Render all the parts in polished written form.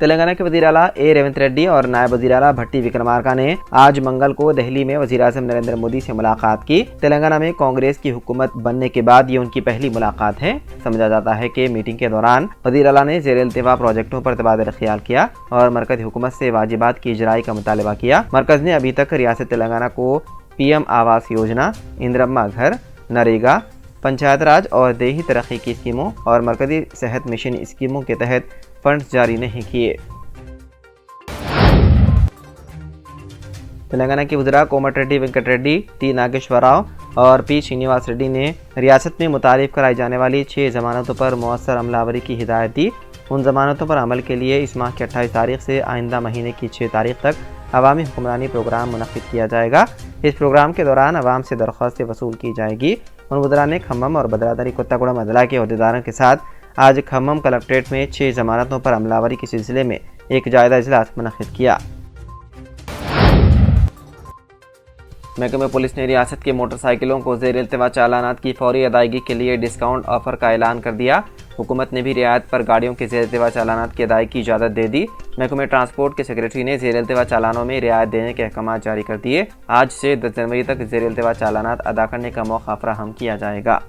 تلنگانہ کے وزیر اعلیٰ اے ریونت ریڈی اور نائب وزیر اعلیٰ بھٹی وکرمارکا نے آج منگل کو دہلی میں وزیر اعظم نریندر مودی سے ملاقات کی۔ تلنگانہ میں کانگریس کی حکومت بننے کے بعد یہ ان کی پہلی ملاقات ہے۔ سمجھا جاتا ہے کہ میٹنگ کے دوران وزیر اعلیٰ نے زیر التوا پروجیکٹوں پر تبادلہ خیال کیا اور مرکزی حکومت سے واجبات کی اجرائی کا مطالبہ کیا۔ مرکز نے ابھی تک ریاست تلنگانہ کو پی ایم آواس یوجنا، اندرما گھر، نریگا، پنچایت راج اور دیہی ترقی کی اسکیموں اور مرکزی صحت مشن اسکیموں کے تحت فنڈز جاری نہیں کیے۔ تلنگانہ کے وزراء کومٹ ریڈی وینکٹ ریڈی، ٹی ناگیشور راؤ اور پی شرینواس ریڈی نے ریاست میں متعارف کرائی جانے والی 6 ضمانتوں پر مؤثر عمل آوری کی ہدایت دی۔ ان ضمانتوں پر عمل کے لیے اس ماہ کی 28 تاریخ سے آئندہ مہینے کی 6 تاریخ تک عوامی حکمرانی پروگرام منعقد کیا جائے گا۔ اس پروگرام کے دوران عوام سے درخواستیں وصول کی جائے گی۔ ان وزراء نے کھمم اور بھدرادری کوتاگوڑم اضلاع کے عہدیداروں کے ساتھ آج کھمم کلکٹریٹ میں 6 ضمانتوں پر عمل آوری کے سلسلے میں ایک جائزہ اجلاس منعقد کیا۔ محکمہ پولیس نے ریاست کے موٹر سائیکلوں کو زیر التوا چالانات کی فوری ادائیگی کے لیے ڈسکاؤنٹ آفر کا اعلان کر دیا۔ حکومت نے بھی رعایت پر گاڑیوں کے زیر التوا چالانات کی ادائیگی کی اجازت دے دی۔ محکمہ ٹرانسپورٹ کے سیکریٹری نے زیر التوا چالانوں میں رعایت دینے کے احکامات جاری کر دیے۔ آج سے 10 جنوری تک زیر التوا چالانات ادا کرنے کا موقع فراہم کیا جائے گا۔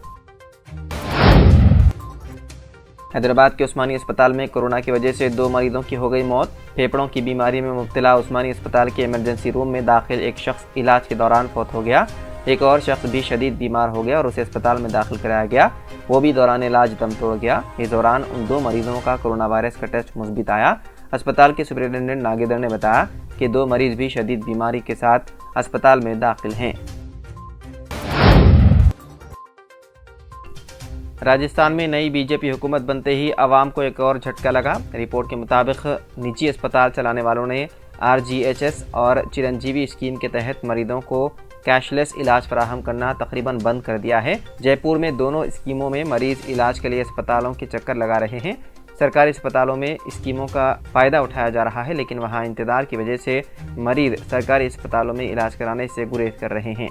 حیدرآباد کے عثمانی اسپتال میں کورونا کی وجہ سے 2 مریضوں کی ہو گئی موت۔ پھیپھڑوں کی بیماری میں مبتلا عثمانی اسپتال کے ایمرجنسی روم میں داخل ایک شخص علاج کے دوران فوت ہو گیا۔ ایک اور شخص بھی شدید بیمار ہو گیا اور اسے اسپتال میں داخل کرایا گیا۔ وہ بھی دوران علاج دم توڑ گیا۔ اس دوران ان 2 مریضوں کا کورونا وائرس کا ٹیسٹ مثبت آیا۔ اسپتال کے سپرنٹینڈنٹ ناگیندر نے بتایا کہ 2 مریض بھی شدید بیماری کے ساتھ اسپتال میں داخل ہیں۔ راجستھان میں نئی بی جے پی حکومت بنتے ہی عوام کو ایک اور جھٹکا لگا۔ رپورٹ کے مطابق نجی اسپتال چلانے والوں نے RGHS اور چرنجیوی اسکیم کے تحت مریضوں کو کیش لیس علاج فراہم کرنا تقریباً بند کر دیا ہے۔ جے پور میں دونوں اسکیموں میں مریض علاج کے لیے اسپتالوں کے چکر لگا رہے ہیں۔ سرکاری اسپتالوں میں اسکیموں کا فائدہ اٹھایا جا رہا ہے، لیکن وہاں انتظار کی وجہ سے مریض سرکاری اسپتالوں میں علاج کرانے سے گریز کر رہے ہیں۔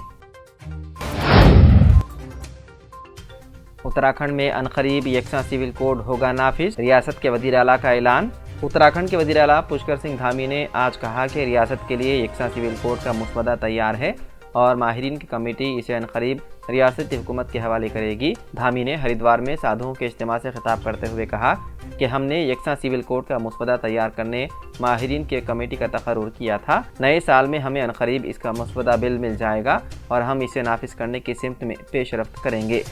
اتراکھنڈ میں عنقریب یکساں سول کوڈ ہوگا نافذ، ریاست کے وزیر اعلیٰ کا اعلان۔ اتراکھنڈ کے وزیر اعلیٰ پشکر سنگھ دھامی نے آج کہا کہ ریاست کے لیے یکساں سول کوڈ کا مسودہ تیار ہے اور ماہرین کی کمیٹی اسے عنقریب ریاستی حکومت کے حوالے کرے گی۔ دھامی نے ہریدوار میں سادھوؤں کے اجتماع سے خطاب کرتے ہوئے کہا کہ ہم نے یکساں سول کوڈ کا مسودہ تیار کرنے ماہرین کے کمیٹی کا تقرر کیا تھا۔ نئے سال میں ہمیں عنقریب اس کا مسودہ بل مل جائے گا اور ہم اسے نافذ کرنے کی سمت میں پیش رفت کریں گے۔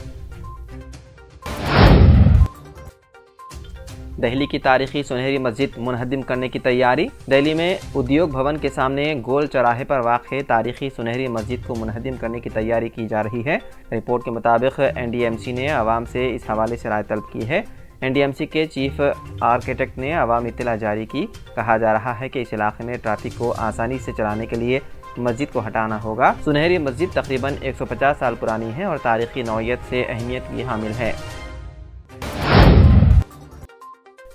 دہلی کی تاریخی سنہری مسجد منہدم کرنے کی تیاری۔ دہلی میں ادیوگ بھون کے سامنے گول چوراہے پر واقع تاریخی سنہری مسجد کو منہدم کرنے کی تیاری کی جا رہی ہے۔ رپورٹ کے مطابق NDMC نے عوام سے اس حوالے سے رائے طلب کی ہے۔ NDMC کے چیف آرکیٹیکٹ نے عوام اطلاع جاری کی۔ کہا جا رہا ہے کہ اس علاقے میں ٹریفک کو آسانی سے چلانے کے لیے مسجد کو ہٹانا ہوگا۔ سنہری مسجد تقریباً 150 سال پرانی ہے اور تاریخی نوعیت سے اہمیت کی حامل ہے۔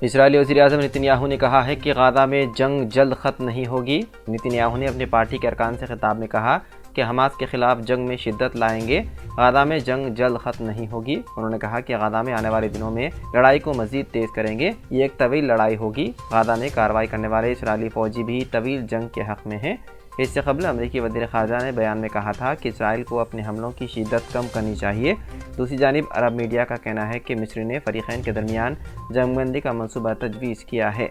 اسرائیلی وزیر اعظم نتن یاہو نے کہا ہے کہ غزہ میں جنگ جلد ختم نہیں ہوگی۔ نتن یاہو نے اپنی پارٹی کے ارکان سے خطاب میں کہا کہ حماس کے خلاف جنگ میں شدت لائیں گے۔ غزہ میں جنگ جلد ختم نہیں ہوگی۔ انہوں نے کہا کہ غزہ میں آنے والے دنوں میں لڑائی کو مزید تیز کریں گے۔ یہ ایک طویل لڑائی ہوگی۔ غزہ میں کارروائی کرنے والے اسرائیلی فوجی بھی طویل جنگ کے حق میں ہیں۔ اس سے قبل امریکی وزیر خارجہ نے بیان میں کہا تھا کہ اسرائیل کو اپنے حملوں کی شدت کم کرنی چاہیے۔ دوسری جانب عرب میڈیا کا کہنا ہے کہ مصر نے فریقین کے درمیان جنگ بندی کا منصوبہ تجویز کیا ہے۔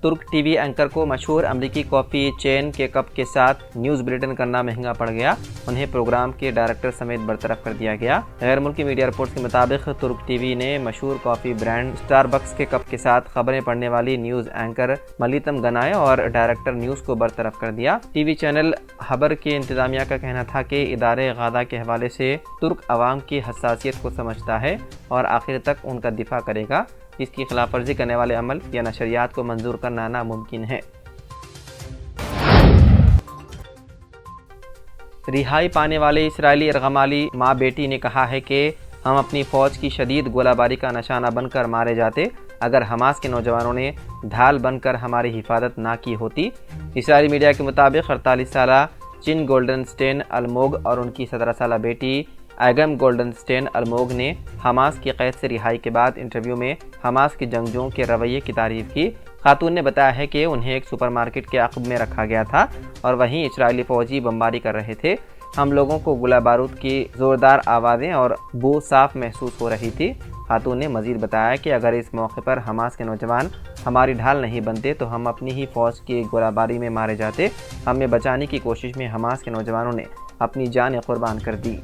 ترک ٹی وی اینکر کو مشہور امریکی کافی چین کے کپ کے ساتھ نیوز بلیٹن کرنا مہنگا پڑ گیا۔ انہیں پروگرام کے ڈائریکٹر سمیت برطرف کر دیا گیا۔ غیر ملکی میڈیا رپورٹس کے مطابق ترک ٹی وی نے مشہور کافی برانڈ اسٹار بکس کے کپ کے ساتھ خبریں پڑھنے والی نیوز اینکر ملیتم گنائے اور ڈائریکٹر نیوز کو برطرف کر دیا۔ ٹی وی چینل خبر کی انتظامیہ کا کہنا تھا کہ ادارے غزہ کے حوالے سے ترک عوام کی حساسیت کو سمجھتا ہے اور آخر تک ان کا دفاع کرے گا۔ اس کی خلاف ورزی کرنے والے عمل یا نشریات کو منظور کرنا ناممکن ہے۔ رہائی پانے والے اسرائیلی ارغمالی ماں بیٹی نے کہا ہے کہ ہم اپنی فوج کی شدید گولہ باری کا نشانہ بن کر مارے جاتے اگر حماس کے نوجوانوں نے ڈھال بن کر ہماری حفاظت نہ کی ہوتی۔ اسرائیلی میڈیا کے مطابق 48 سالہ چن گولڈن سٹین الموگ اور ان کی 17 سالہ بیٹی ایگم گولڈن سٹین الموگ نے حماس کی قید سے رہائی کے بعد انٹرویو میں حماس کے جنگجوؤں کے رویے کی تعریف کی۔ خاتون نے بتایا ہے کہ انہیں ایک سپر مارکیٹ کے عقب میں رکھا گیا تھا اور وہیں اسرائیلی فوجی بمباری کر رہے تھے۔ ہم لوگوں کو گولہ بارود کی زوردار آوازیں اور بو صاف محسوس ہو رہی تھی۔ خاتون نے مزید بتایا کہ اگر اس موقع پر حماس کے نوجوان ہماری ڈھال نہیں بنتے تو ہم اپنی ہی فوج کی گولہ باری میں مارے جاتے۔ ہمیں بچانے کی کوشش میں حماس کے نوجوانوں نے اپنی جانیں قربان کر دی۔